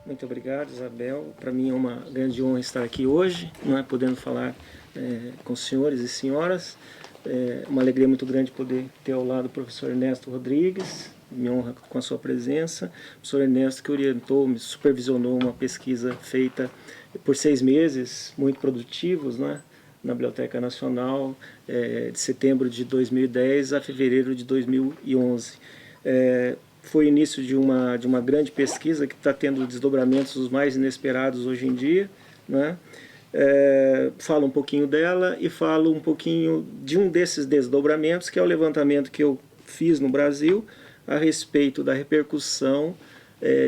Muito obrigado, Isabel. Para mim é uma grande honra estar aqui hoje, não é, podendo falar com os senhores e senhoras. É uma alegria muito grande poder ter ao lado o professor Ernesto Rodrigues, me honra com a sua presença. O professor Ernesto que orientou, me supervisionou uma pesquisa feita por 6 meses, muito produtivos, não é, na Biblioteca Nacional, de setembro de 2010 a fevereiro de 2011. Foi o início de uma grande pesquisa que está tendo desdobramentos os mais inesperados hoje em dia, né? Falo um pouquinho dela e falo um pouquinho de um desses desdobramentos, que é o levantamento que eu fiz no Brasil a respeito da repercussão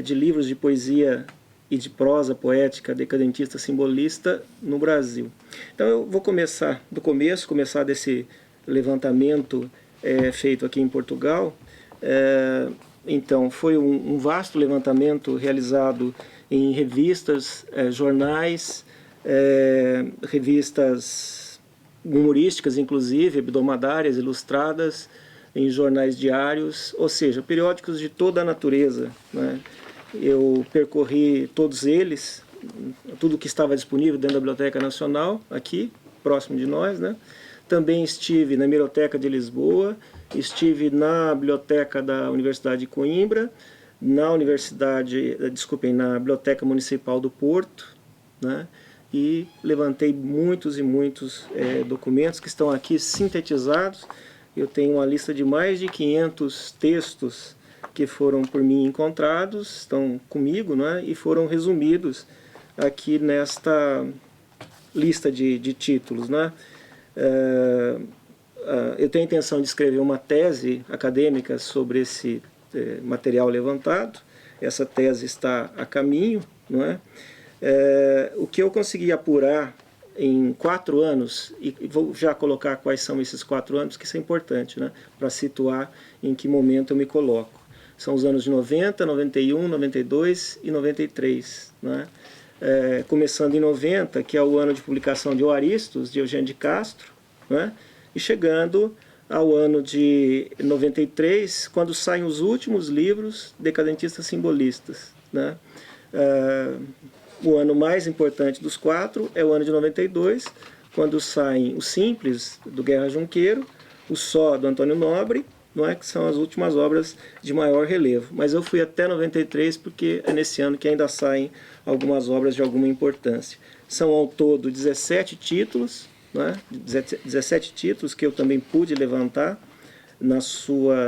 de livros de poesia e de prosa poética decadentista simbolista no Brasil. Então eu vou começar do começo, começar desse levantamento feito aqui em Portugal. Então, foi um vasto levantamento realizado em revistas, jornais, revistas humorísticas, inclusive, hebdomadárias, ilustradas, em jornais diários, ou seja, periódicos de toda a natureza, né? Eu percorri todos eles, tudo que estava disponível dentro da Biblioteca Nacional, aqui, próximo de nós, né? Também estive na Hemeroteca de Lisboa, estive na Biblioteca da Universidade de Coimbra, na Biblioteca Municipal do Porto, né? E levantei muitos e muitos documentos que estão aqui sintetizados. Eu tenho uma lista de mais de 500 textos que foram por mim encontrados, estão comigo, né? E foram resumidos aqui nesta lista de títulos, né? Eu tenho a intenção de escrever uma tese acadêmica sobre esse material levantado. Essa tese está a caminho, não é? O que eu consegui apurar em 4 anos, e vou já colocar quais são esses 4 anos, que isso é importante, né? Para situar em que momento eu me coloco. São os anos de 90, 91, 92 e 93, né? Começando em 90, que é o ano de publicação de O Aristos, de Eugênio de Castro, né? E chegando ao ano de 93, quando saem os últimos livros decadentistas simbolistas, né? O ano mais importante dos 4 é o ano de 92, quando saem os Simples, do Guerra Junqueiro, o Só, do Antônio Nobre, não é, que são as últimas obras de maior relevo. Mas eu fui até 93 porque é nesse ano que ainda saem algumas obras de alguma importância. São ao todo 17 títulos, né? 17 títulos que eu também pude levantar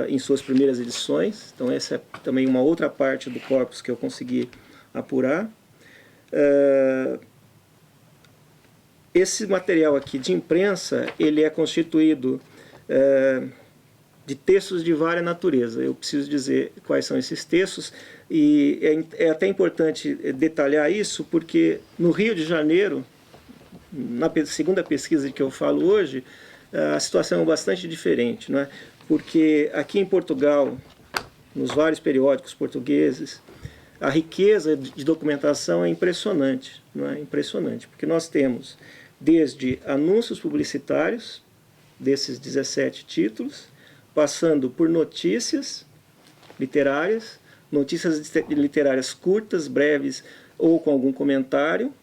em suas primeiras edições. Então essa é também uma outra parte do corpus que eu consegui apurar. Esse material aqui de imprensa, ele é constituído de textos de várias natureza. Eu preciso dizer quais são esses textos, e é até importante detalhar isso, porque no Rio de Janeiro, na segunda pesquisa de que eu falo hoje, a situação é bastante diferente, né? Porque aqui em Portugal, nos vários periódicos portugueses, a riqueza de documentação é impressionante, não é? Impressionante, porque nós temos desde anúncios publicitários, desses 17 títulos, passando por notícias literárias curtas, breves ou com algum comentário,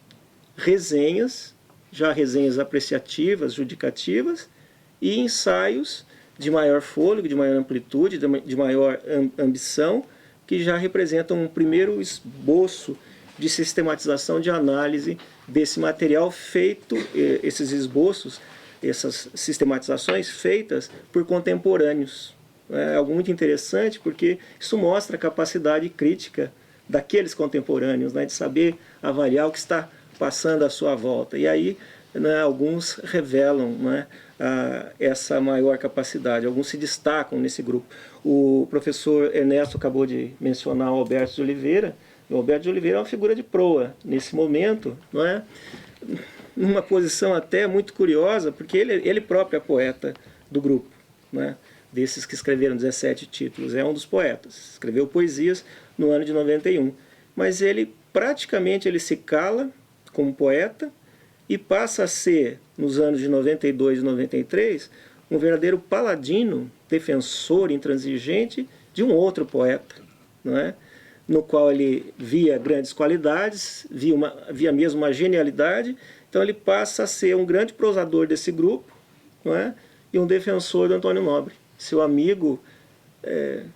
resenhas, já resenhas apreciativas, judicativas, e ensaios de maior fôlego, de maior amplitude, de maior ambição, que já representam um primeiro esboço de sistematização, de análise desse material feito, esses esboços, essas sistematizações feitas por contemporâneos. É algo muito interessante, porque isso mostra a capacidade crítica daqueles contemporâneos, né, de saber avaliar o que está passando à sua volta. E aí, né, alguns revelam, né, essa maior capacidade, alguns se destacam nesse grupo. O professor Ernesto acabou de mencionar o Alberto de Oliveira. O Alberto de Oliveira é uma figura de proa nesse momento, não é? Numa posição até muito curiosa, porque ele próprio é poeta do grupo, né? Desses que escreveram 17 títulos, é um dos poetas, escreveu poesias no ano de 91, mas ele praticamente se cala como poeta e passa a ser, nos anos de 92 e 93, um verdadeiro paladino, defensor intransigente de um outro poeta, não é? no qual ele via grandes qualidades, via mesmo uma genialidade. Então ele passa a ser um grande prosador desse grupo, não é? E um defensor do Antônio Nobre, seu amigo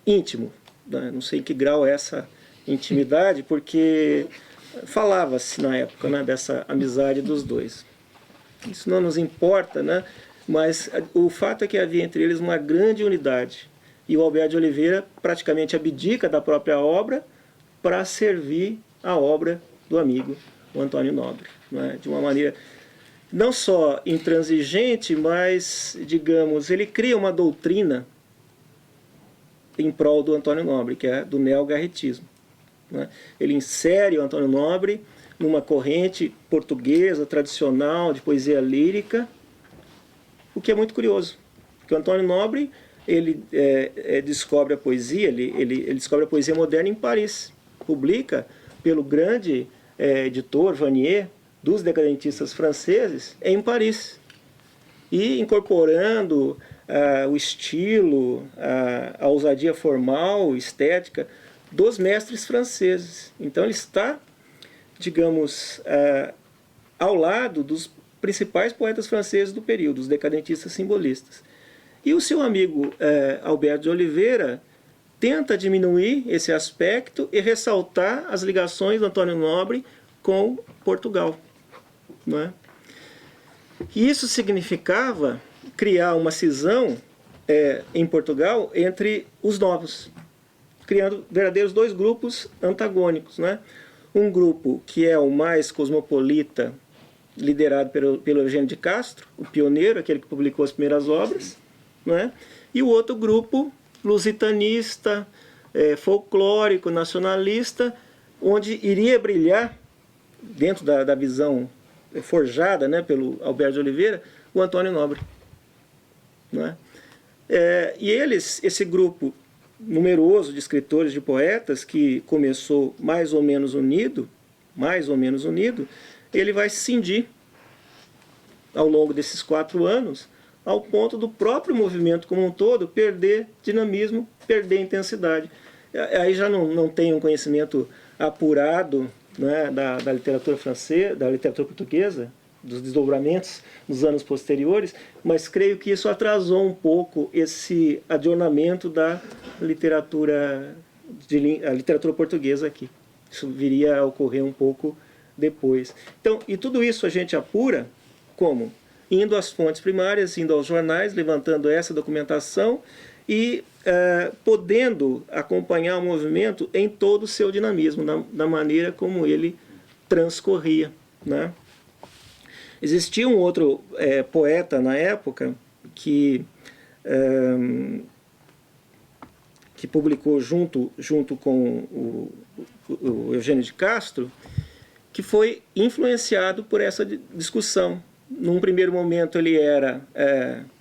íntimo. Né? Não sei em que grau é essa intimidade, porque falava-se na época, né, dessa amizade dos dois. Isso não nos importa, né? Mas o fato é que havia entre eles uma grande unidade. E o Alberto de Oliveira praticamente abdica da própria obra para servir a obra do amigo, o Antônio Nobre. Né? De uma maneira não só intransigente, mas, digamos, ele cria uma doutrina em prol do Antônio Nobre, que é do neogarretismo. Né? Ele insere o Antônio Nobre numa corrente portuguesa tradicional de poesia lírica, o que é muito curioso, porque o Antônio Nobre ele descobre a poesia, ele descobre a poesia moderna em Paris, publica pelo grande editor Vanier dos decadentistas franceses em Paris, e incorporando o estilo, a ousadia formal, estética dos mestres franceses. Então ele está, digamos, ao lado dos principais poetas franceses do período, os decadentistas simbolistas. E o seu amigo Alberto de Oliveira tenta diminuir esse aspecto e ressaltar as ligações do Antônio Nobre com Portugal. Não é? E isso significava criar uma cisão em Portugal entre os novos, criando verdadeiros dois grupos antagônicos. Né? Um grupo que é o mais cosmopolita, liderado pelo Eugênio de Castro, o pioneiro, aquele que publicou as primeiras obras, não é? E o outro grupo lusitanista, folclórico, nacionalista, onde iria brilhar, dentro da visão forjada, né, pelo Alberto de Oliveira, o Antônio Nobre. Não é? E esse grupo numeroso de escritores, de poetas, que começou mais ou menos unido, ele vai se cindir ao longo desses 4 anos, ao ponto do próprio movimento como um todo perder dinamismo, perder intensidade. Aí já não tem um conhecimento apurado, né, da literatura francesa, da literatura portuguesa, dos desdobramentos nos anos posteriores, mas creio que isso atrasou um pouco esse adornamento da literatura, a literatura portuguesa aqui. Isso viria a ocorrer um pouco depois. Então, e tudo isso a gente apura como? Indo às fontes primárias, indo aos jornais, levantando essa documentação e podendo acompanhar o movimento em todo o seu dinamismo, da maneira como ele transcorria. Né? Existia um outro poeta na época que publicou junto com o Eugênio de Castro, que foi influenciado por essa discussão. Num primeiro momento ele era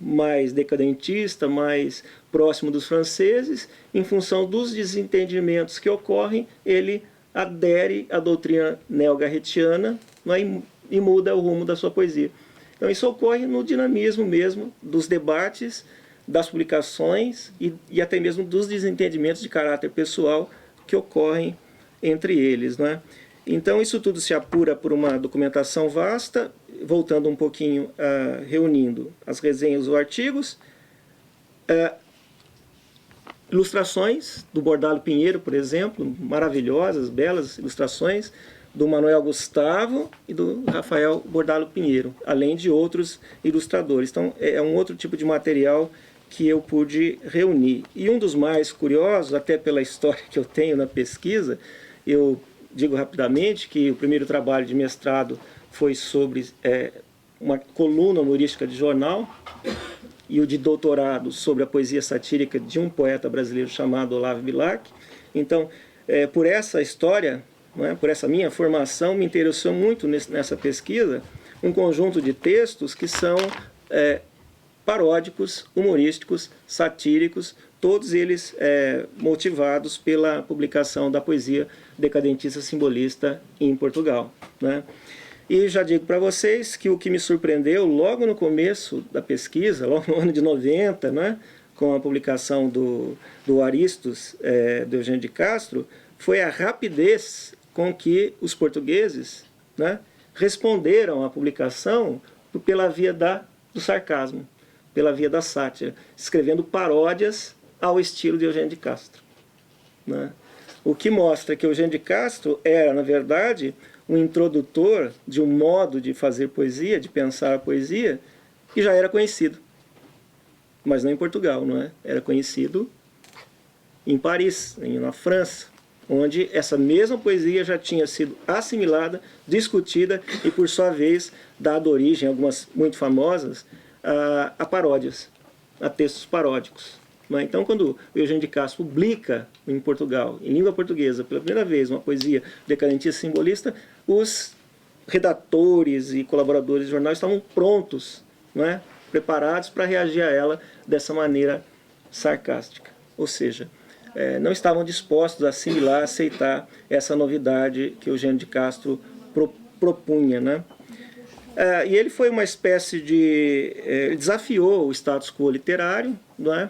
mais decadentista, mais próximo dos franceses. Em função dos desentendimentos que ocorrem, ele adere à doutrina neogarretiana, né, e muda o rumo da sua poesia. Então isso ocorre no dinamismo mesmo dos debates, das publicações e até mesmo dos desentendimentos de caráter pessoal que ocorrem entre eles. Né? Então isso tudo se apura por uma documentação vasta, voltando um pouquinho, reunindo as resenhas ou artigos, ilustrações do Bordalo Pinheiro, por exemplo, maravilhosas, belas ilustrações, do Manuel Gustavo e do Rafael Bordalo Pinheiro, além de outros ilustradores. Então é um outro tipo de material que eu pude reunir. E um dos mais curiosos, até pela história que eu tenho na pesquisa, eu digo rapidamente que o primeiro trabalho de mestrado foi sobre uma coluna humorística de jornal, e o de doutorado sobre a poesia satírica de um poeta brasileiro chamado Olavo Bilac. Então, por essa história, não é, por essa minha formação, me interessou muito nessa pesquisa um conjunto de textos que são paródicos, humorísticos, satíricos, todos eles motivados pela publicação da poesia decadentista simbolista em Portugal. Né? E já digo para vocês que o que me surpreendeu logo no começo da pesquisa, logo no ano de 90, né, com a publicação do Aristos, do Eugênio de Castro, foi a rapidez com que os portugueses, né, responderam à publicação pela via do sarcasmo, pela via da sátira, escrevendo paródias ao estilo de Eugênio de Castro, né? O que mostra que Eugênio de Castro era, na verdade, um introdutor de um modo de fazer poesia, de pensar a poesia, que já era conhecido. Mas não em Portugal, não é? Era conhecido em Paris, na França, onde essa mesma poesia já tinha sido assimilada, discutida e, por sua vez, dado origem, algumas muito famosas, a paródias, a textos paródicos. Então, quando o Eugênio de Castro publica em Portugal, em língua portuguesa, pela primeira vez, uma poesia decadentista simbolista, os redatores e colaboradores do jornal estavam prontos, não é? Preparados para reagir a ela dessa maneira sarcástica. Ou seja, não estavam dispostos a assimilar, a aceitar essa novidade que Eugênio de Castro propunha, né? E ele foi uma espécie de... desafiou o status quo literário, não é?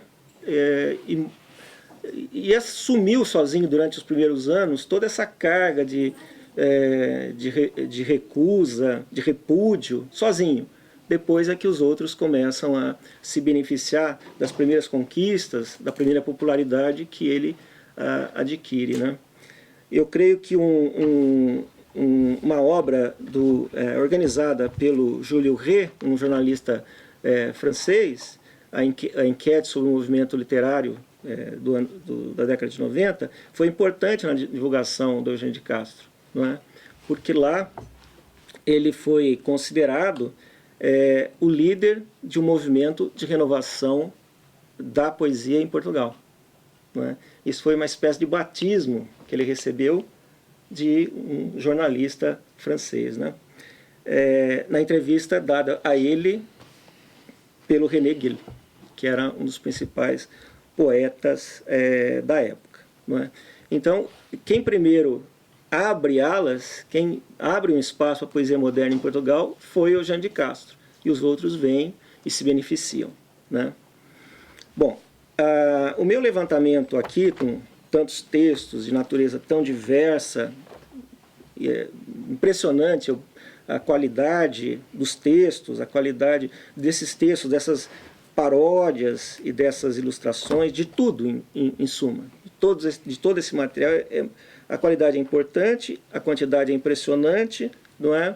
E assumiu sozinho durante os primeiros anos toda essa carga de recusa, de repúdio, sozinho. Depois é que os outros começam a se beneficiar das primeiras conquistas, da primeira popularidade que ele adquire, né? Eu creio que uma obra organizada pelo Júlio Ré, um jornalista francês, a enquete sobre o movimento literário da década de 90, foi importante na divulgação do Eugênio de Castro, não é? Porque lá ele foi considerado o líder de um movimento de renovação da poesia em Portugal, não é? Isso foi uma espécie de batismo que ele recebeu de um jornalista francês, né? Na entrevista dada a ele pelo René Gil, que era um dos principais poetas da época, não é? Então, quem primeiro abre alas, quem abre um espaço para a poesia moderna em Portugal foi Eugênio de Castro, e os outros vêm e se beneficiam, né? Bom, o meu levantamento aqui, com tantos textos de natureza tão diversa, e impressionante a qualidade dos textos, a qualidade desses textos, dessas paródias e dessas ilustrações, de tudo, em suma. De todo esse material, a qualidade é importante, a quantidade é impressionante, não é?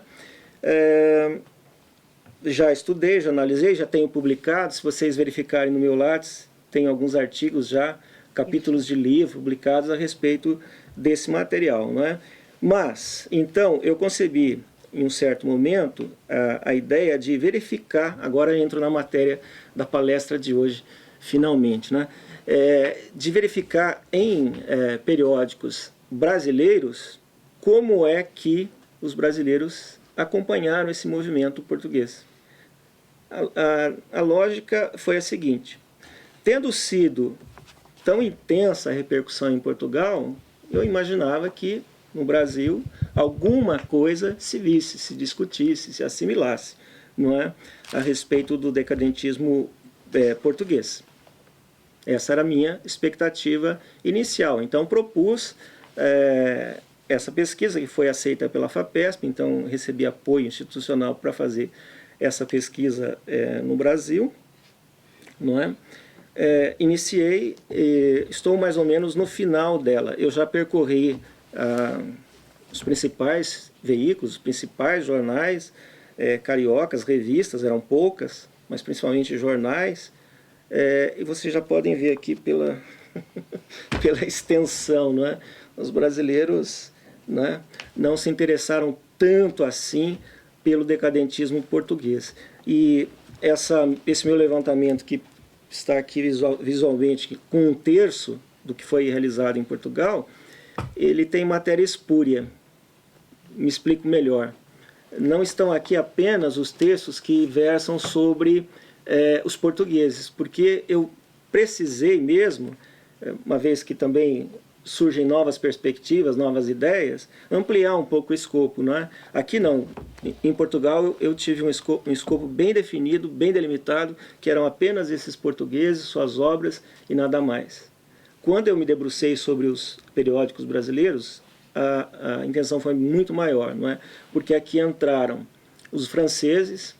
Já estudei, já analisei, já tenho publicado, se vocês verificarem no meu Lattes, tem alguns artigos já, capítulos de livro publicados a respeito desse material, não é? Mas, então, eu concebi, em um certo momento, a ideia de verificar, agora entro na matéria da palestra de hoje, finalmente, né? De verificar em periódicos brasileiros como é que os brasileiros acompanharam esse movimento português. A lógica foi a seguinte: tendo sido tão intensa a repercussão em Portugal, eu imaginava que no Brasil alguma coisa se visse, se discutisse, se assimilasse, não é? A respeito do decadentismo português. Essa era a minha expectativa inicial. Então propus essa pesquisa, que foi aceita pela FAPESP, então recebi apoio institucional para fazer essa pesquisa no Brasil, não é? Iniciei, estou mais ou menos no final dela. Eu já percorri os principais veículos, os principais jornais cariocas, revistas, eram poucas, mas principalmente jornais, e vocês já podem ver aqui pela extensão, não é? Os brasileiros, né, não se interessaram tanto assim pelo decadentismo português. E esse meu levantamento, que está aqui visualmente com 1/3 do que foi realizado em Portugal, ele tem matéria espúria. Me explico melhor. Não estão aqui apenas os textos que versam sobre os portugueses, porque eu precisei mesmo, uma vez que também surgem novas perspectivas, novas ideias, ampliar um pouco o escopo, não é? Aqui não. Em Portugal eu tive um escopo bem definido, bem delimitado, que eram apenas esses portugueses, suas obras e nada mais. quando eu me debrucei sobre os periódicos brasileiros, a intenção foi muito maior, não é? Porque aqui entraram os franceses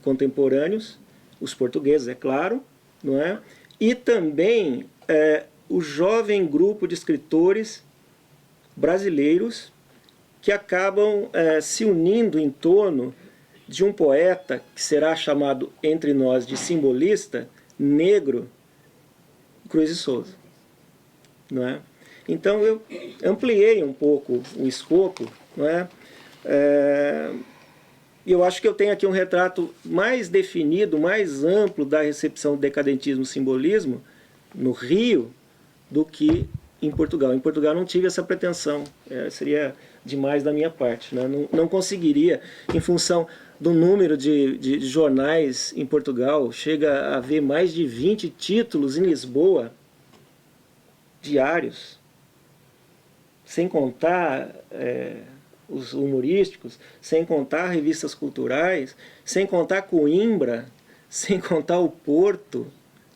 contemporâneos, os portugueses, é claro, não é? E também o jovem grupo de escritores brasileiros que acabam se unindo em torno de um poeta que será chamado entre nós de simbolista negro, Cruz de Souza, não é? Então eu ampliei um pouco o escopo, não é? E eu acho que eu tenho aqui um retrato mais definido, mais amplo da recepção do decadentismo e simbolismo no Rio do que em Portugal. Em Portugal não tive essa pretensão, seria demais da minha parte, né? Não conseguiria, em função do número de jornais em Portugal, chega a haver mais de 20 títulos em Lisboa, diários, sem contar os humorísticos, sem contar revistas culturais, sem contar Coimbra, sem contar o Porto,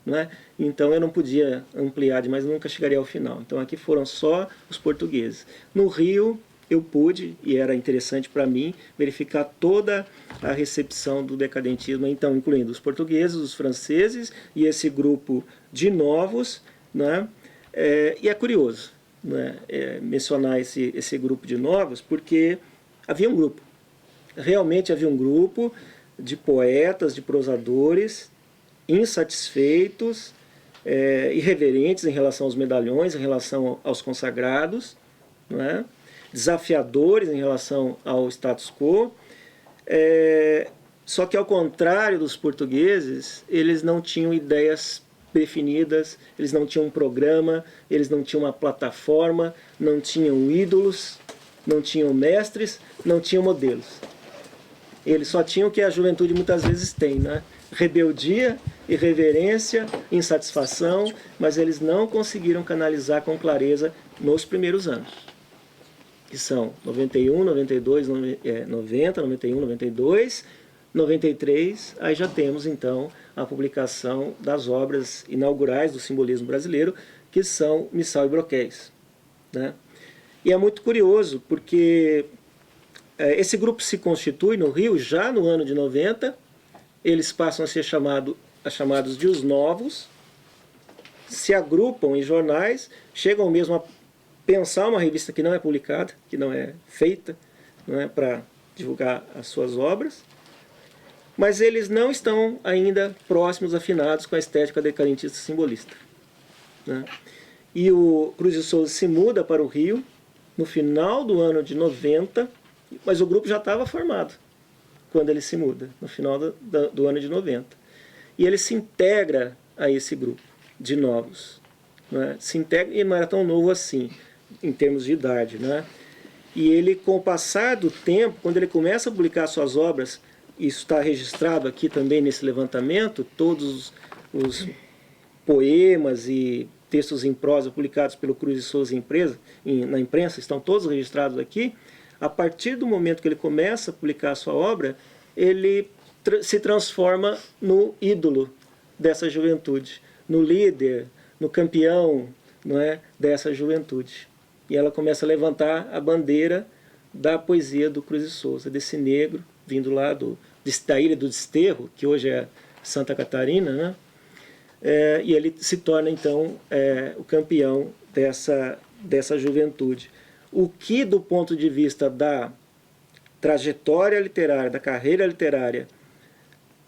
não é? Então eu não podia ampliar demais, nunca chegaria ao final. Então aqui foram só os portugueses. No Rio eu pude, e era interessante para mim, verificar toda a recepção do decadentismo, então incluindo os portugueses, os franceses e esse grupo de novos, né? E é curioso, né, mencionar esse grupo de novos, porque havia um grupo, realmente havia um grupo de poetas, de prosadores, insatisfeitos, irreverentes em relação aos medalhões, em relação aos consagrados, não é? Desafiadores em relação ao status quo, só que ao contrário dos portugueses, eles não tinham ideias definidas, eles não tinham um programa, eles não tinham uma plataforma, não tinham ídolos, não tinham mestres, não tinham modelos. Eles só tinham o que a juventude muitas vezes tem, né? Rebeldia, irreverência, insatisfação, mas eles não conseguiram canalizar com clareza nos primeiros anos, que são 91, 92, 90, 91, 92, 93, aí já temos então a publicação das obras inaugurais do simbolismo brasileiro, que são Missal e Broquéis, né? E é muito curioso, porque esse grupo se constitui no Rio já no ano de 90, eles passam a ser chamados de os novos, se agrupam em jornais, chegam mesmo a pensar uma revista que não é publicada, que não é feita, não é, para divulgar as suas obras, mas eles não estão ainda próximos, afinados com a estética decadentista simbolista, né? E o Cruz de Souza se muda para o Rio no final do ano de 90, mas o grupo já estava formado quando ele se muda, no final do ano de 90. E ele se integra a esse grupo de novos, né? Se integra, e não era tão novo assim, em termos de idade, né? E ele, com o passar do tempo, quando ele começa a publicar suas obras, isso está registrado aqui também nesse levantamento, todos os poemas e textos em prosa publicados pelo Cruz de Souza na imprensa, estão todos registrados aqui. A partir do momento que ele começa a publicar a sua obra, ele se transforma no ídolo dessa juventude, no líder, no campeão, não é, dessa juventude. E ela começa a levantar a bandeira da poesia do Cruz de Souza, desse negro, vindo lá da Ilha do Desterro, que hoje é Santa Catarina, né? E ele se torna, então, o campeão dessa juventude. O que, do ponto de vista da trajetória literária, da carreira literária,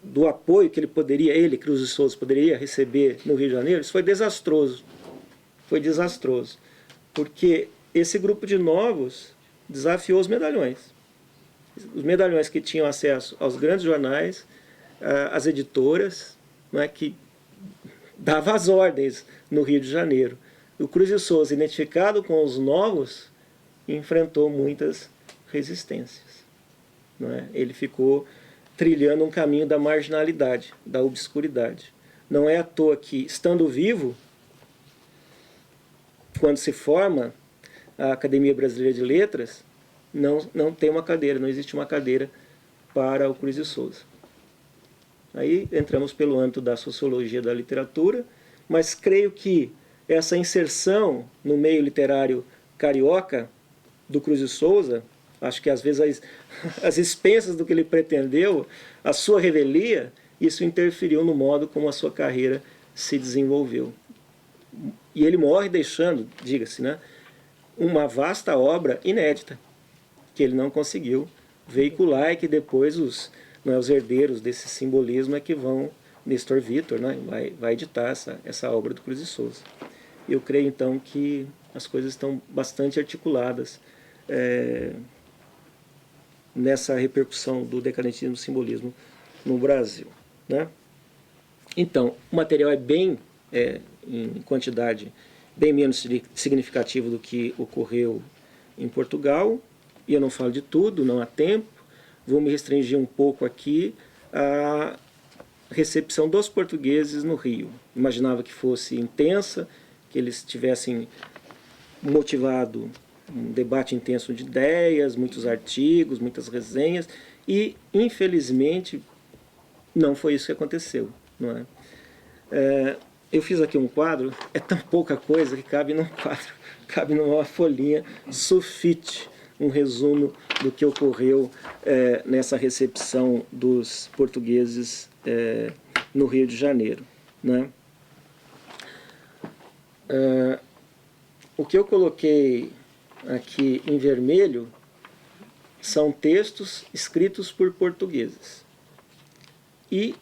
do apoio que ele, Cruz de Souza, poderia receber no Rio de Janeiro, isso foi desastroso. Foi desastroso. Porque esse grupo de novos desafiou os medalhões. Os medalhões que tinham acesso aos grandes jornais, às editoras, não é, que dava as ordens no Rio de Janeiro. O Cruz de Souza, identificado com os novos, enfrentou muitas resistências, não é? Ele ficou trilhando um caminho da marginalidade, da obscuridade. Não é à toa que, estando vivo, quando se forma a Academia Brasileira de Letras, não tem uma cadeira, não existe uma cadeira para o Cruz de Souza. Aí entramos pelo âmbito da sociologia da literatura, mas creio que essa inserção no meio literário carioca do Cruz de Souza, acho que às vezes as expensas do que ele pretendeu, a sua revelia, isso interferiu no modo como a sua carreira se desenvolveu. E ele morre deixando, diga-se, né, uma vasta obra inédita, que ele não conseguiu veicular e que depois os herdeiros desse simbolismo é que vão, Nestor Vitor, né, vai editar essa obra do Cruz de Souza. Eu creio então que as coisas estão bastante articuladas nessa repercussão do decadentismo e simbolismo no Brasil, né? Então, o material é bem, em quantidade, bem menos significativo do que ocorreu em Portugal, e eu não falo de tudo, não há tempo, vou me restringir um pouco aqui à recepção dos portugueses no Rio. Imaginava que fosse intensa, que eles tivessem motivado um debate intenso de ideias, muitos artigos, muitas resenhas, e, infelizmente, não foi isso que aconteceu. Não é? Eu fiz aqui um quadro, é tão pouca coisa que cabe num quadro, cabe numa folhinha sulfite, um resumo do que ocorreu nessa recepção dos portugueses no Rio de Janeiro. Né? O que eu coloquei aqui em vermelho são textos escritos por portugueses. E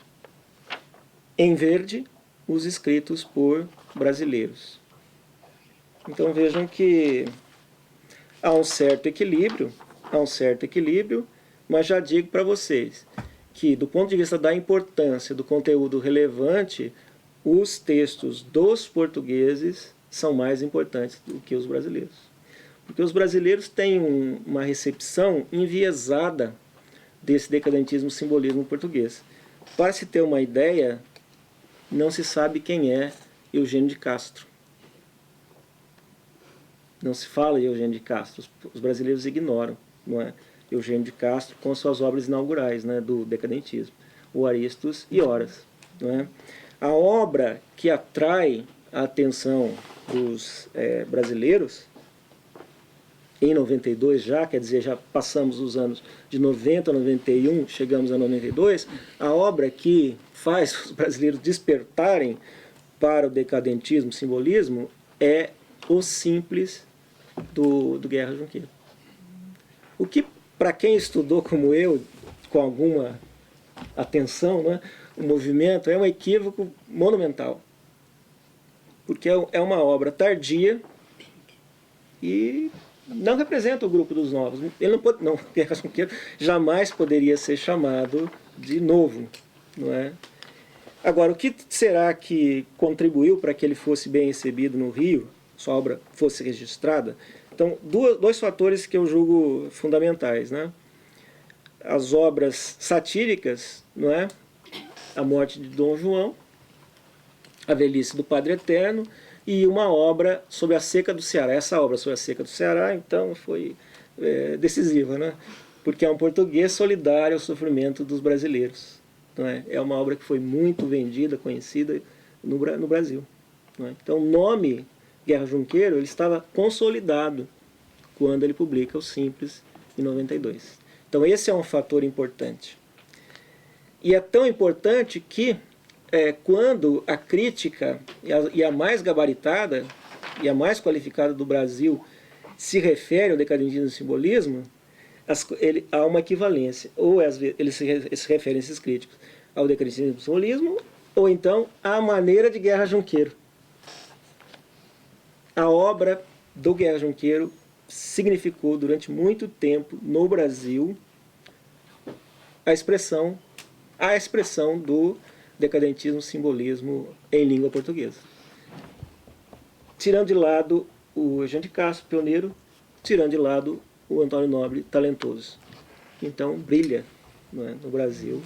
em verde, os escritos por brasileiros. Então vejam que há um certo equilíbrio, mas já digo para vocês que, do ponto de vista da importância do conteúdo relevante, os textos dos portugueses são mais importantes do que os brasileiros. Porque os brasileiros têm uma recepção enviesada desse decadentismo simbolismo português. Para se ter uma ideia, não se sabe quem é Eugênio de Castro. Não se fala em Eugênio de Castro, os brasileiros ignoram, não é? Eugênio de Castro com suas obras inaugurais, né, do decadentismo, o Aristos e Horas. Não é? A obra que atrai a atenção dos brasileiros, em 92 já, quer dizer, já passamos os anos de 90 a 91, chegamos a 92, a obra que faz os brasileiros despertarem para o decadentismo, simbolismo, é O Simples, do Guerra Junqueiro. O que, para quem estudou como eu, com alguma atenção, né, o movimento é um equívoco monumental. Porque é uma obra tardia e não representa o grupo dos novos. Ele não, Guerra Junqueiro jamais poderia ser chamado de novo. Não é? Agora, o que será que contribuiu para que ele fosse bem recebido no Rio, sua obra fosse registrada? Então, dois fatores que eu julgo fundamentais, né? As obras satíricas, não é? A morte de Dom João, a velhice do Padre Eterno, e uma obra sobre a seca do Ceará. Essa obra sobre a seca do Ceará, então, foi decisiva, né? Porque é um português solidário ao sofrimento dos brasileiros. Não é? É uma obra que foi muito vendida, conhecida no Brasil. Não é? Então, o nome Guerra Junqueiro ele estava consolidado quando ele publica O Simples, em 92. Então, esse é um fator importante. E é tão importante que, quando a crítica, e a mais gabaritada, e a mais qualificada do Brasil, se refere ao decadentismo e simbolismo, há uma equivalência. Ou eles se referem, esses críticos, ao decadentismo e simbolismo, ou então à maneira de Guerra Junqueiro. A obra do Guerra Junqueiro significou durante muito tempo no Brasil a expressão do decadentismo simbolismo em língua portuguesa. Tirando de lado o Eugênio de Castro, pioneiro, tirando de lado o Antônio Nobre, talentoso. Então brilha, não é, no Brasil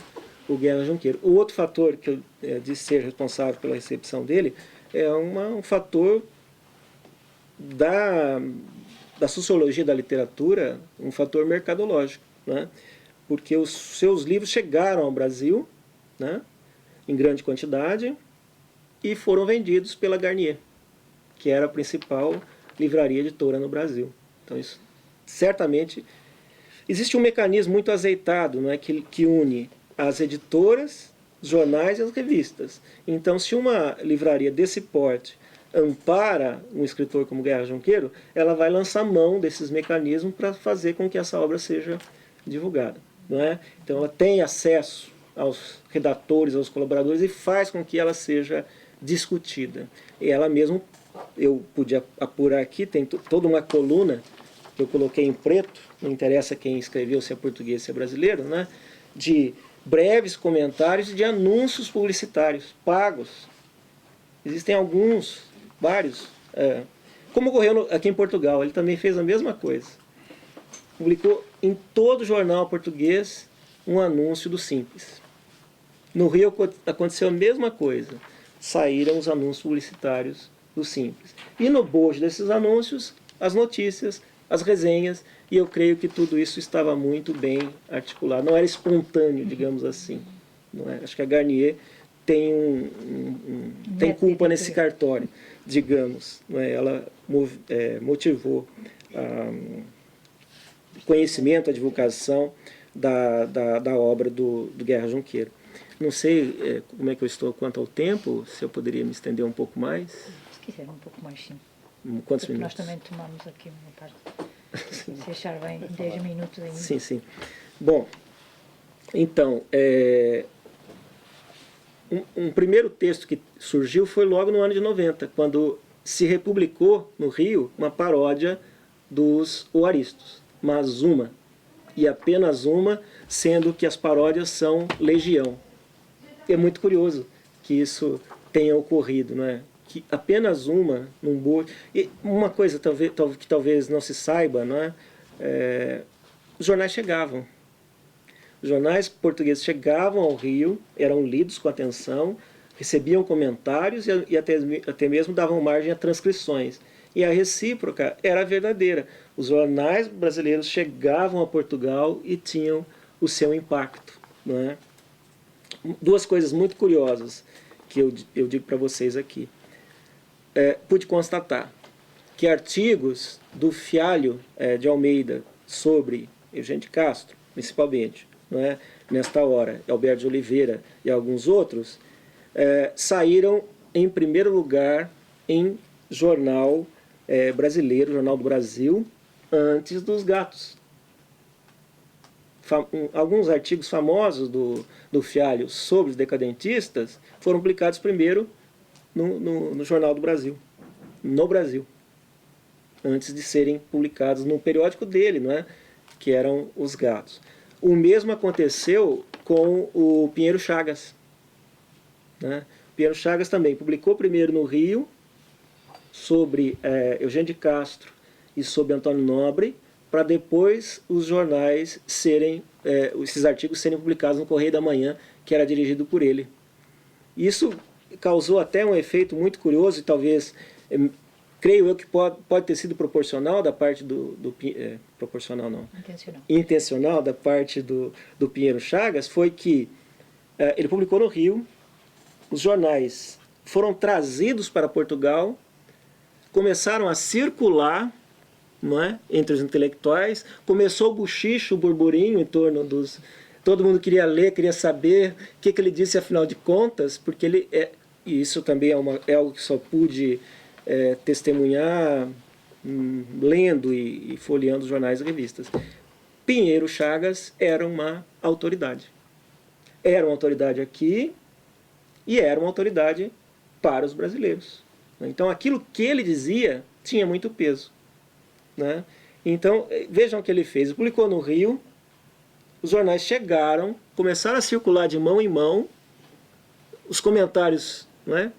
o Guerra Junqueiro. O outro fator que eu disse ser responsável pela recepção dele é um fator da sociologia da literatura, um fator mercadológico, né? Porque os seus livros chegaram ao Brasil, né, em grande quantidade e foram vendidos pela Garnier. que era a principal livraria editora no Brasil. Então isso certamente existe um mecanismo muito azeitado, não é, que une as editoras, os jornais e as revistas. Então, se uma livraria desse porte ampara um escritor como Guerra Junqueiro, ela vai lançar mão desses mecanismos para fazer com que essa obra seja divulgada, não é? Então, ela tem acesso aos redatores, aos colaboradores e faz com que ela seja discutida. E ela mesmo, eu pude apurar aqui, tem toda uma coluna que eu coloquei em preto, não interessa quem escreveu, se é português, se é brasileiro, né, de breves comentários e de anúncios publicitários pagos. Existem alguns, vários, como ocorreu aqui em Portugal, ele também fez a mesma coisa. Publicou em todo jornal português um anúncio do Simples. No Rio aconteceu a mesma coisa. Saíram os anúncios publicitários do Simples. E no bojo desses anúncios, as notícias, as resenhas, e eu creio que tudo isso estava muito bem articulado. Não era espontâneo, digamos assim. Não é? Acho que a Garnier tem, tem culpa nesse cartório, digamos. Não é? Ela motivou o conhecimento, a divulgação da obra do Guerra Junqueiro. Não sei como é que eu estou quanto ao tempo, se eu poderia me estender um pouco mais. Se quiser, um pouco mais, sim. Quantos Porque minutos? nós também tomamos aqui uma parte. Se achar bem, 10 minutos ainda. Sim, sim. Bom, então, um primeiro texto que surgiu foi logo no ano de 90, quando se republicou no Rio uma paródia dos Oaristos, mas uma, e apenas uma, sendo que as paródias são legião. É muito curioso que isso tenha ocorrido, não é? Que apenas uma, num bojo. E uma coisa que talvez não se saiba, não é? Os jornais chegavam. Os jornais portugueses chegavam ao Rio, eram lidos com atenção, recebiam comentários e até mesmo davam margem a transcrições. E a recíproca era verdadeira. Os jornais brasileiros chegavam a Portugal e tinham o seu impacto, não é? Duas coisas muito curiosas que eu digo para vocês aqui. Pude constatar que artigos do Fialho de Almeida sobre Eugênio de Castro, principalmente, não é? Nesta hora, Alberto de Oliveira e alguns outros, saíram em primeiro lugar em jornal brasileiro, Jornal do Brasil, antes dos Gatos. Alguns artigos famosos do Fialho sobre os decadentistas foram publicados primeiro no Jornal do Brasil, no Brasil, antes de serem publicados no periódico dele, não é? Que eram os Gatos. O mesmo aconteceu com o Pinheiro Chagas, né? O Pinheiro Chagas também publicou primeiro no Rio sobre Eugênio de Castro e sobre Antônio Nobre, para depois os jornais esses artigos serem publicados no Correio da Manhã, que era dirigido por ele. Isso causou até um efeito muito curioso e talvez, creio eu que pode ter sido proporcional da parte proporcional não. Intencional da parte do Pinheiro Chagas, foi que ele publicou no Rio, os jornais foram trazidos para Portugal, começaram a circular, não é? Entre os intelectuais, começou o buchicho, o burburinho em torno dos... Todo mundo queria ler, queria saber o que ele disse, afinal de contas, porque ele e isso também é algo que só pude testemunhar lendo e folheando os jornais e revistas. Pinheiro Chagas era uma autoridade. Era uma autoridade aqui e era uma autoridade para os brasileiros. Então aquilo que ele dizia tinha muito peso, né? Então vejam o que ele fez. Ele publicou no Rio, os jornais chegaram, começaram a circular de mão em mão, os comentários, né?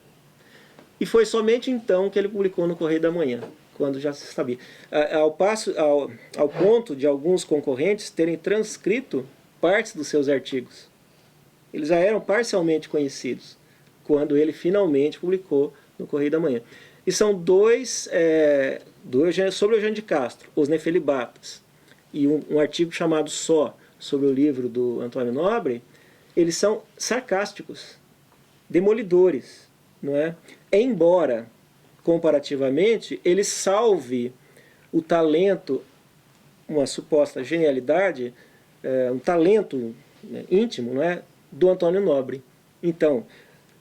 E foi somente então que ele publicou no Correio da Manhã, quando já se sabia. Ao ponto de alguns concorrentes terem transcrito partes dos seus artigos. Eles já eram parcialmente conhecidos, quando ele finalmente publicou no Correio da Manhã. E são dois sobre Eugênio de Castro, Os Nefelibatas, e um artigo chamado Só, sobre o livro do Antônio Nobre. Eles são sarcásticos, demolidores, não é? Embora comparativamente, ele salve o talento, uma suposta genialidade, um talento, né, íntimo, não é, do Antônio Nobre. Então,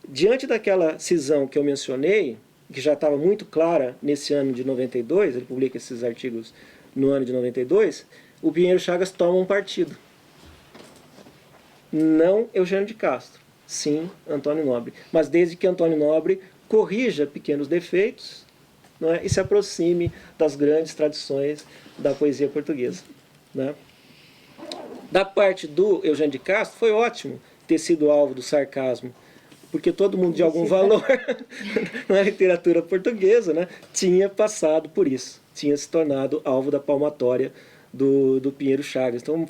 diante daquela cisão que eu mencionei, que já estava muito clara nesse ano de 92, ele publica esses artigos no ano de 92, o Pinheiro Chagas toma um partido. Não Eugênio de Castro, sim Antônio Nobre. Mas desde que Antônio Nobre corrija pequenos defeitos, não é, e se aproxime das grandes tradições da poesia portuguesa. Né? Da parte do Eugênio de Castro, foi ótimo ter sido alvo do sarcasmo, porque todo mundo de algum valor na literatura portuguesa, né, tinha passado por isso, tinha se tornado alvo da palmatória do Pinheiro Chagas. Então,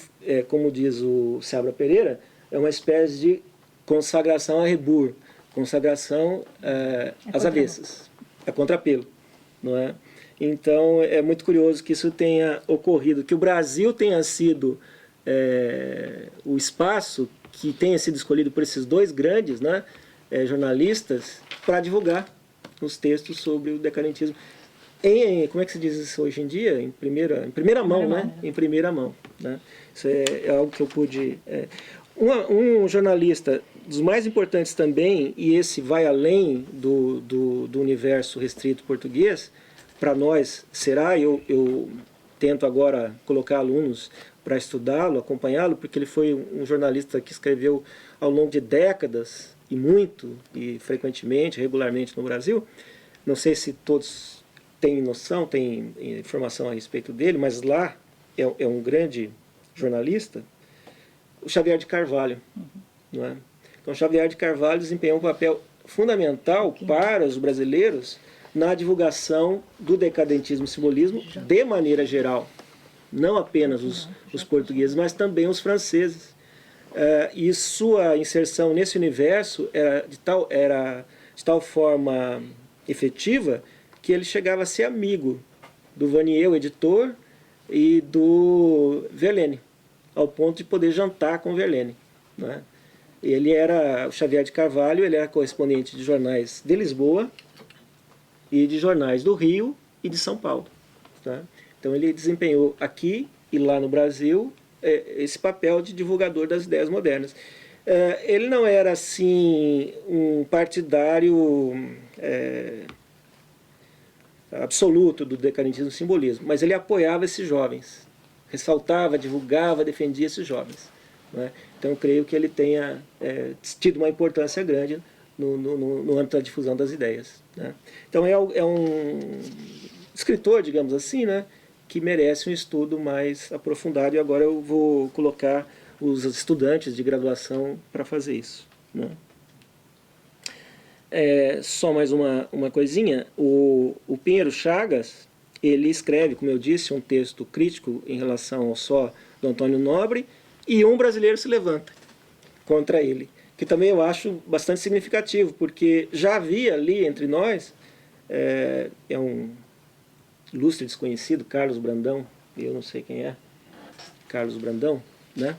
como diz o Seabra Pereira, é uma espécie de consagração a rebur, consagração às avessas, a contrapelo. Não é? Então, é muito curioso que isso tenha ocorrido, que o Brasil tenha sido o espaço que tenha sido escolhido por esses dois grandes, né, jornalistas, para divulgar os textos sobre o decadentismo. Como é que se diz isso hoje em dia? Em primeira mão, né? Em primeira mão. Né? Isso é algo que eu pude... Um jornalista dos mais importantes também, e esse vai além do universo restrito português, para nós será, eu tento agora colocar alunos para estudá-lo, acompanhá-lo, porque ele foi um jornalista que escreveu ao longo de décadas, e muito, e frequentemente, regularmente no Brasil. Não sei se todos têm noção, têm informação a respeito dele, mas lá é um grande jornalista, o Xavier de Carvalho. Não é? Então, Xavier de Carvalho desempenhou um papel fundamental para os brasileiros na divulgação do decadentismo e simbolismo de maneira geral. Não apenas os portugueses, mas também os franceses. E sua inserção nesse universo era de tal forma efetiva que ele chegava a ser amigo do Vanier, o editor, e do Verlaine, ao ponto de poder jantar com Verlaine. Né? O Xavier de Carvalho, ele era correspondente de jornais de Lisboa e de jornais do Rio e de São Paulo. Tá? Então ele desempenhou aqui e lá no Brasil esse papel de divulgador das ideias modernas. Ele não era assim um partidário absoluto do decadentismo e simbolismo, mas ele apoiava esses jovens, ressaltava, divulgava, defendia esses jovens. Né? Então eu creio que ele tenha tido uma importância grande no âmbito da difusão das ideias. Né? Então é um escritor, digamos assim, né, que merece um estudo mais aprofundado, e agora eu vou colocar os estudantes de graduação para fazer isso. Né? Só mais uma coisinha, o Pinheiro Chagas, ele escreve, como eu disse, um texto crítico em relação ao só do Antônio Nobre, e um brasileiro se levanta contra ele, que também eu acho bastante significativo, porque já havia ali entre nós, um ilustre desconhecido, Carlos Brandão, eu não sei quem é, Carlos Brandão, né?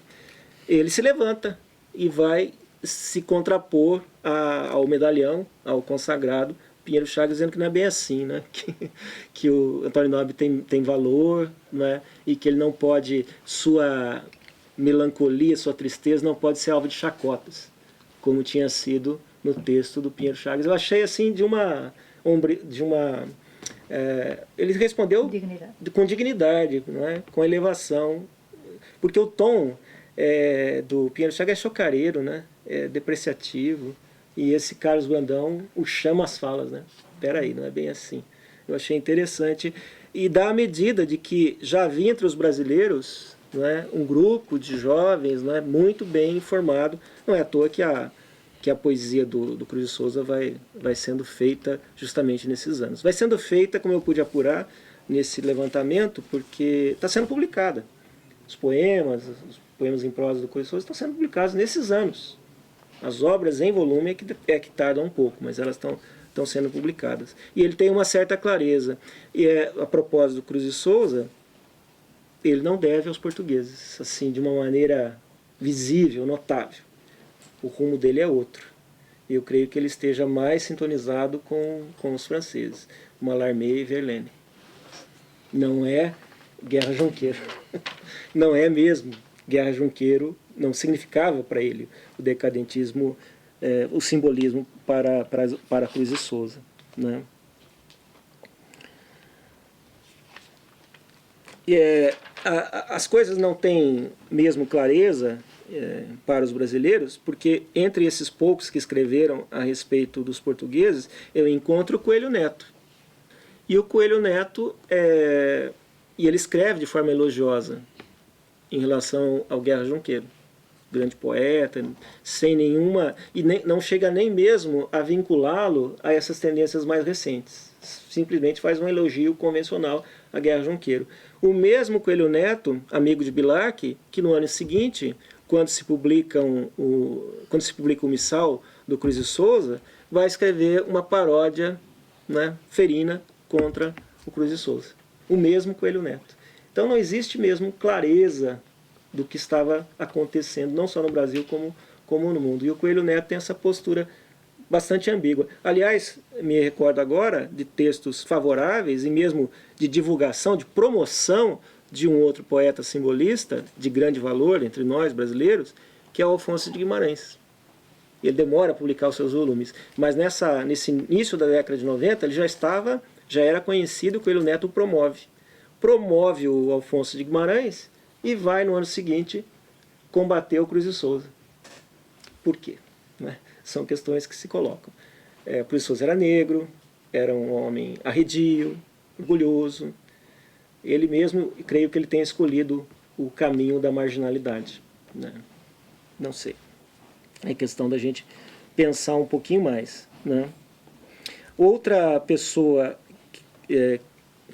Ele se levanta e vai se contrapor ao medalhão, ao consagrado Pinheiro Chagas, dizendo que não é bem assim, né? que o Antônio Nobre tem valor, né? E que ele não pode, sua melancolia, sua tristeza não pode ser alvo de chacotas, como tinha sido no texto do Pinheiro Chagas. Eu achei assim ele respondeu com dignidade, não é? Com elevação, porque o tom do Pinheiro Chagas é chocareiro, né? É depreciativo, e esse Carlos Brandão o chama às falas, né? Peraí, não é bem assim. Eu achei interessante, e dá a medida de que já havia entre os brasileiros, não é, um grupo de jovens, não é, muito bem informado. Não é à toa que a poesia do Cruz de Souza vai sendo feita justamente nesses anos. Vai sendo feita, como eu pude apurar nesse levantamento, porque está sendo publicada. Os poemas em prosa do Cruz de Souza estão sendo publicados nesses anos. As obras em volume é que tardam um pouco, mas elas estão sendo publicadas. E ele tem uma certa clareza. E a propósito do Cruz de Souza, ele não deve aos portugueses, assim, de uma maneira visível, notável. O rumo dele é outro. Eu creio que ele esteja mais sintonizado com os franceses, Mallarmé e Verlaine. Não é Guerra Junqueiro. Não é mesmo Guerra Junqueiro, não significava para ele o decadentismo, o simbolismo para Cruz e Souza, né? As coisas não têm mesmo clareza para os brasileiros, porque entre esses poucos que escreveram a respeito dos portugueses, eu encontro o Coelho Neto. E o Coelho Neto, e ele escreve de forma elogiosa em relação ao Guerra Junqueiro. Grande poeta, sem nenhuma... e não chega nem mesmo a vinculá-lo a essas tendências mais recentes. Simplesmente faz um elogio convencional à Guerra Junqueiro. O mesmo Coelho Neto, amigo de Bilac, que no ano seguinte, quando se publica o Missal do Cruz e Souza, vai escrever uma paródia, né, ferina contra o Cruz e Souza. O mesmo Coelho Neto. Então não existe mesmo clareza do que estava acontecendo, não só no Brasil como no mundo. E o Coelho Neto tem essa postura bastante ambígua. Aliás, me recordo agora de textos favoráveis e mesmo de divulgação, de promoção de um outro poeta simbolista de grande valor entre nós brasileiros, que é o Alfonso de Guimarães. Ele demora a publicar os seus volumes, mas nesse início da década de 90 ele já era conhecido, o Coelho Neto o promove. Promove o Alfonso de Guimarães e vai no ano seguinte combater o Cruz e Souza. Por quê? Né? São questões que se colocam. Cruz e Souza era negro, era um homem arredio, orgulhoso. Ele mesmo, creio que ele tenha escolhido o caminho da marginalidade, né? Não sei. É questão da gente pensar um pouquinho mais, né? Outra pessoa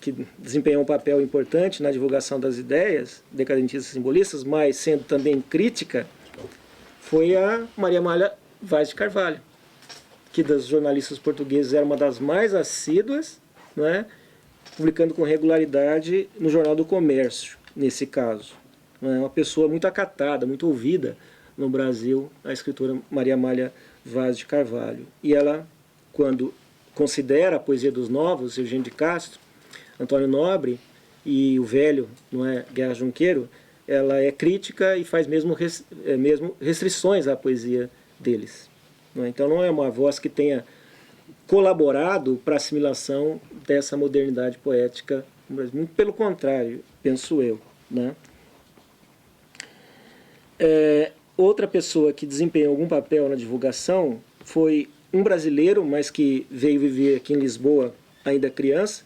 que desempenhou um papel importante na divulgação das ideias decadentistas simbolistas, mas sendo também crítica, foi a Maria Amália Vaz de Carvalho, que das jornalistas portugueses era uma das mais assíduas, né, publicando com regularidade no Jornal do Comércio, nesse caso. Uma pessoa muito acatada, muito ouvida no Brasil, a escritora Maria Amália Vaz de Carvalho. E ela, quando considera a poesia dos novos, Eugênio de Castro, Antônio Nobre e o velho, não é, Guerra Junqueiro, ela é crítica e faz mesmo restrições à poesia deles. Não é? Então não é uma voz que tenha colaborado para a assimilação dessa modernidade poética, muito pelo contrário, penso eu, né? Outra pessoa que desempenhou algum papel na divulgação foi um brasileiro, mas que veio viver aqui em Lisboa ainda criança,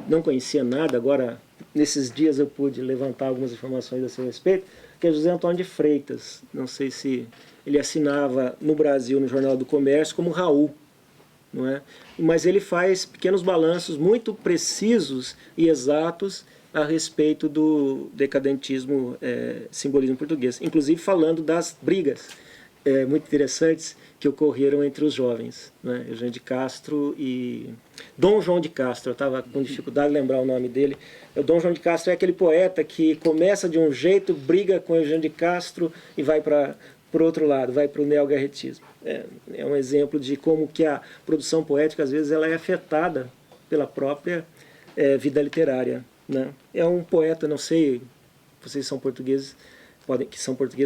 não conhecia nada, agora nesses dias eu pude levantar algumas informações a seu respeito, que é José Antônio de Freitas. Não sei se ele assinava no Brasil, no Jornal do Comércio, como Raul, não é? Mas ele faz pequenos balanços muito precisos e exatos a respeito do decadentismo, simbolismo português, inclusive falando das brigas muito interessantes que ocorreram entre os jovens, né? Eugênio de Castro e Dom João de Castro. Eu estava com dificuldade de lembrar o nome dele. O Dom João de Castro é aquele poeta que começa de um jeito, briga com Eugênio de Castro e vai para o outro lado, vai para o neogarretismo. É um exemplo de como que a produção poética, às vezes, ela é afetada pela própria vida literária, né? É um poeta, não sei, vocês são portugueses,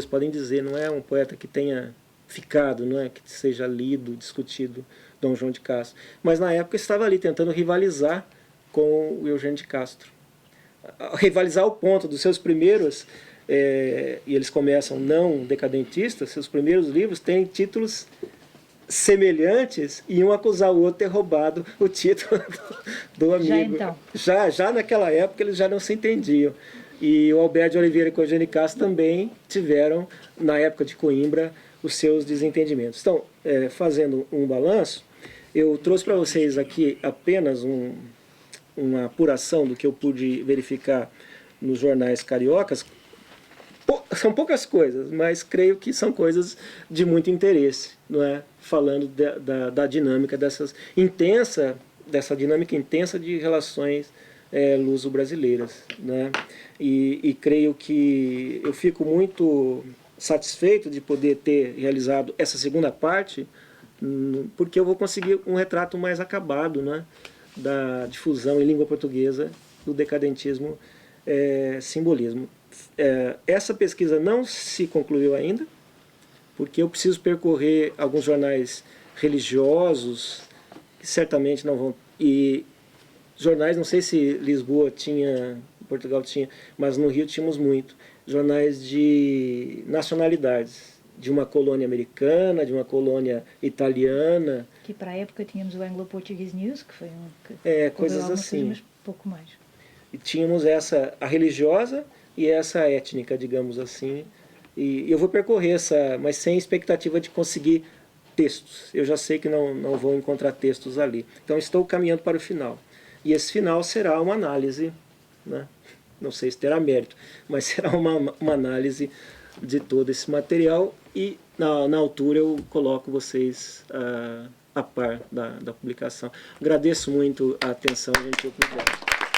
podem dizer, não é um poeta que tenha ficado, não é que seja lido, discutido, Dom João de Castro. Mas na época estava ali tentando rivalizar com o Eugênio de Castro. Rivalizar ao ponto dos seus primeiros, e eles começam não decadentistas, seus primeiros livros têm títulos semelhantes e um acusar o outro ter roubado o título do amigo. Já então. Já naquela época eles já não se entendiam. E o Alberto de Oliveira e o Eugênio de Castro também tiveram, na época de Coimbra, os seus desentendimentos. Então, fazendo um balanço, eu trouxe para vocês aqui apenas uma apuração do que eu pude verificar nos jornais cariocas. São poucas coisas, mas creio que são coisas de muito interesse, não é? Falando da dinâmica dessa dinâmica intensa de relações luso-brasileiras, né? E creio que eu fico muito satisfeito de poder ter realizado essa segunda parte porque eu vou conseguir um retrato mais acabado, né, da difusão em língua portuguesa do decadentismo, simbolismo. Essa pesquisa não se concluiu ainda, porque eu preciso percorrer alguns jornais religiosos, que certamente não vão... E jornais, não sei se Lisboa tinha, Portugal tinha, mas no Rio tínhamos muito. Jornais de nacionalidades, de uma colônia americana, de uma colônia italiana. Que para a época tínhamos o Anglo-Portuguese News, que foi coisas assim. Mas pouco mais. E tínhamos a religiosa e essa étnica, digamos assim. E eu vou percorrer essa, mas sem expectativa de conseguir textos. Eu já sei que não vou encontrar textos ali. Então estou caminhando para o final. E esse final será uma análise, né? Não sei se terá mérito, mas será uma análise de todo esse material e na altura eu coloco vocês a par da publicação. Agradeço muito a atenção, gente. Obrigado.